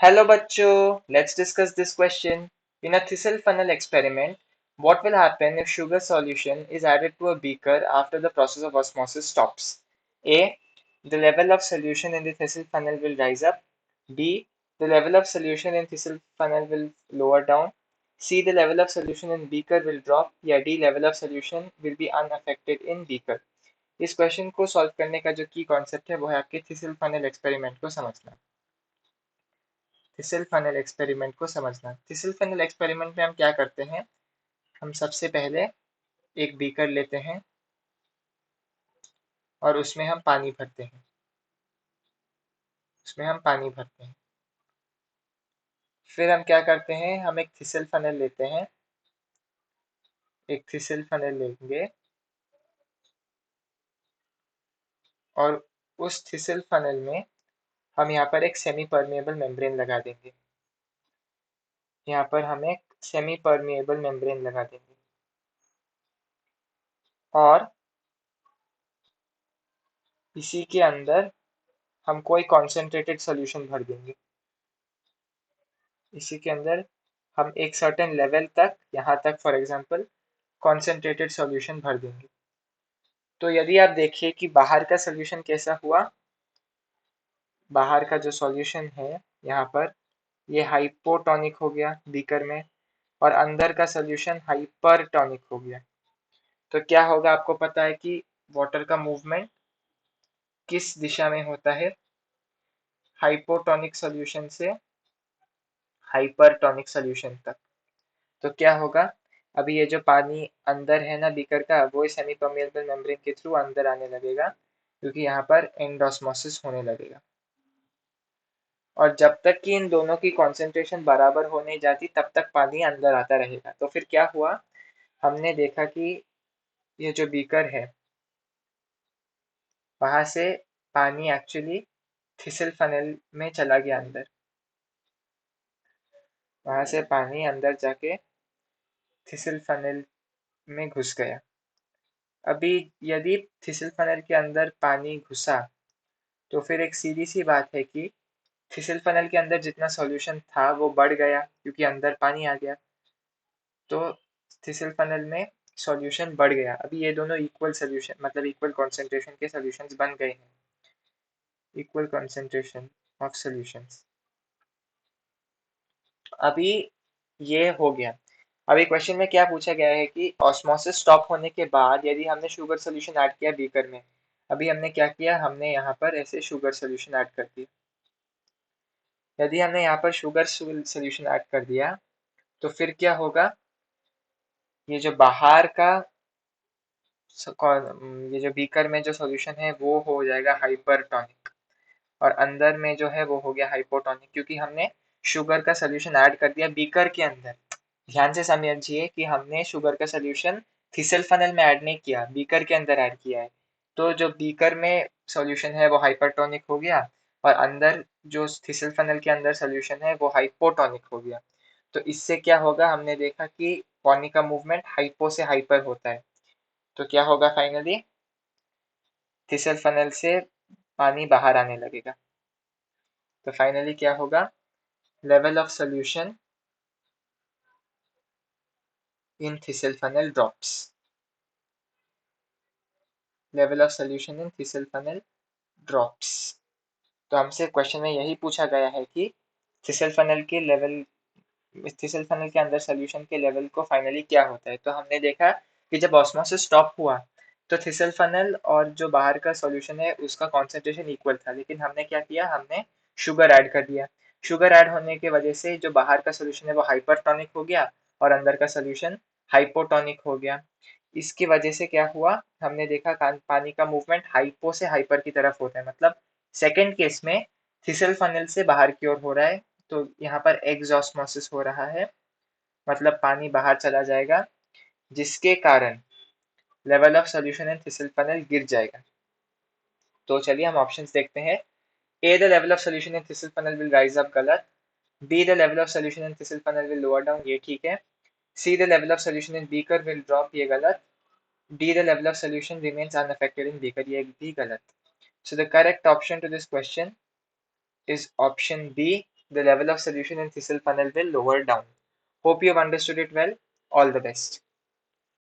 Hello bachcho, let's discuss this question. In a thistle funnel experiment, what will happen if sugar solution is added to a beaker after the process of osmosis stops? A. The level of solution in the thistle funnel will rise up. B. The level of solution in thistle funnel will lower down. C. The level of solution in beaker will drop. या D. Level of solution will be unaffected in beaker. इस question को solve करने का जो की concept है वो है आपके थिसल फनल एक्सपेरिमेंट को समझना। थिसल फनल एक्सपेरिमेंट को समझना। थिसल फनल एक्सपेरिमेंट में हम क्या करते हैं, हम सबसे पहले एक बीकर लेते हैं और उसमें हम पानी भरते हैं। फिर हम क्या करते हैं, हम एक थिसल फनल लेते हैं, एक थिसल फनल लेंगे और उस थिसल फनल में हम यहाँ पर एक सेमी परमिएबल मेम्ब्रेन लगा देंगे। यहाँ पर हम एक सेमी परमिएबल मेम्ब्रेन लगा देंगे और इसी के अंदर हम कोई कॉन्सेंट्रेटेड सॉल्यूशन भर देंगे। इसी के अंदर हम एक सर्टेन लेवल तक, यहाँ तक फॉर एग्जांपल कॉन्सेंट्रेटेड सॉल्यूशन भर देंगे। तो यदि आप देखिए कि बाहर का सॉल्यूशन कैसा हुआ, बाहर का जो सॉल्यूशन है यहाँ पर ये हाइपोटोनिक हो गया बीकर में और अंदर का सॉल्यूशन हाइपरटोनिक हो गया। तो क्या होगा, आपको पता है कि वाटर का मूवमेंट किस दिशा में होता है, हाइपोटोनिक सॉल्यूशन से हाइपरटोनिक सॉल्यूशन तक। तो क्या होगा, अभी ये जो पानी अंदर है ना बीकर का, वो सेमी परमिएबल मेम्ब्रेन के थ्रू अंदर आने लगेगा क्योंकि यहाँ पर एंडोस्मोसिस होने लगेगा। और जब तक कि इन दोनों की कॉन्सेंट्रेशन बराबर हो नहीं जाती तब तक पानी अंदर आता रहेगा। तो फिर क्या हुआ, हमने देखा कि ये जो बीकर है वहां से पानी एक्चुअली थिसल फनल में चला गया अंदर, वहां से पानी अंदर जाके थिसल फनल में घुस गया। अभी यदि थिसल फनल के अंदर पानी घुसा तो फिर एक सीधी सी बात है कि थिसल फनल के अंदर जितना सॉल्यूशन था वो बढ़ गया क्योंकि अंदर पानी आ गया। तो थिसल फनल में सॉल्यूशन बढ़ गया। अभी ये दोनों इक्वल सॉल्यूशन मतलब इक्वल कॉन्सेंट्रेशन के सॉल्यूशंस बन गए हैं, इक्वल कॉन्सेंट्रेशन ऑफ सॉल्यूशंस। अभी ये हो गया। अभी क्वेश्चन में क्या पूछा गया है कि ऑस्मोसिस स्टॉप होने के बाद यदि हमने शुगर सोल्यूशन ऐड किया बीकर में, अभी हमने क्या किया, हमने यहाँ पर ऐसे शुगर सोल्यूशन ऐड कर दिया। यदि हमने यहाँ पर शुगर सोल्यूशन ऐड कर दिया तो फिर क्या होगा, ये जो बाहर का ये जो बीकर में जो सॉल्यूशन है वो हो जाएगा हाइपरटोनिक और अंदर में जो है वो हो गया हाइपोटोनिक क्योंकि हमने शुगर का सॉल्यूशन ऐड कर दिया बीकर के अंदर। ध्यान से समझिए कि हमने शुगर का सॉल्यूशन थिसल फनल में ऐड नहीं किया, बीकर के अंदर ऐड किया है। तो जो बीकर में सॉल्यूशन है वो हाइपरटोनिक हो गया और अंदर जो थिसल फनल के अंदर सॉल्यूशन है वो हाइपोटोनिक हो गया। तो इससे क्या होगा, हमने देखा कि पानी का मूवमेंट हाइपो से हाइपर होता है। तो क्या होगा, फाइनली थिसल फनल से पानी बाहर आने लगेगा। तो फाइनली क्या होगा, level of solution in thistle funnel drops, level of solution in thistle funnel drops. तो हमसे क्वेश्चन में यही पूछा गया है कि थिसल फनल के लेवल, थिसल फनल के अंदर सॉल्यूशन के लेवल को फाइनली क्या होता है। तो हमने देखा कि जब ऑस्मोसिस स्टॉप हुआ तो थिसल फनल और जो बाहर का सॉल्यूशन है उसका कॉन्सेंट्रेशन इक्वल था, लेकिन हमने क्या किया, हमने शुगर ऐड कर दिया। शुगर ऐड होने की वजह से जो बाहर का सॉल्यूशन है वो हाइपरटोनिक हो गया और अंदर का सॉल्यूशन हाइपोटोनिक हो गया। इसकी वजह से क्या हुआ, हमने देखा पानी का मूवमेंट हाइपो से हाइपर की तरफ होता है, मतलब सेकेंड केस में थिसल फनल से बाहर की ओर हो रहा है। तो यहाँ पर एक्सऑस्मोसिस हो रहा है, मतलब पानी बाहर चला जाएगा जिसके कारण level of solution in thistle funnel गिर जाएगा। तो चलिए हम ऑप्शंस देखते हैं। A the level of solution in thistle funnel will rise up, गलत। B the level of solution in thistle funnel will lower down, ये ठीक है। C the level of solution in beaker will drop, ये गलत। D the level of solution remains unaffected in beaker, ये भी गलत। So the correct option to this question is option B, the level of solution in Thistle funnel will lower down. Hope you have understood it well. All the best.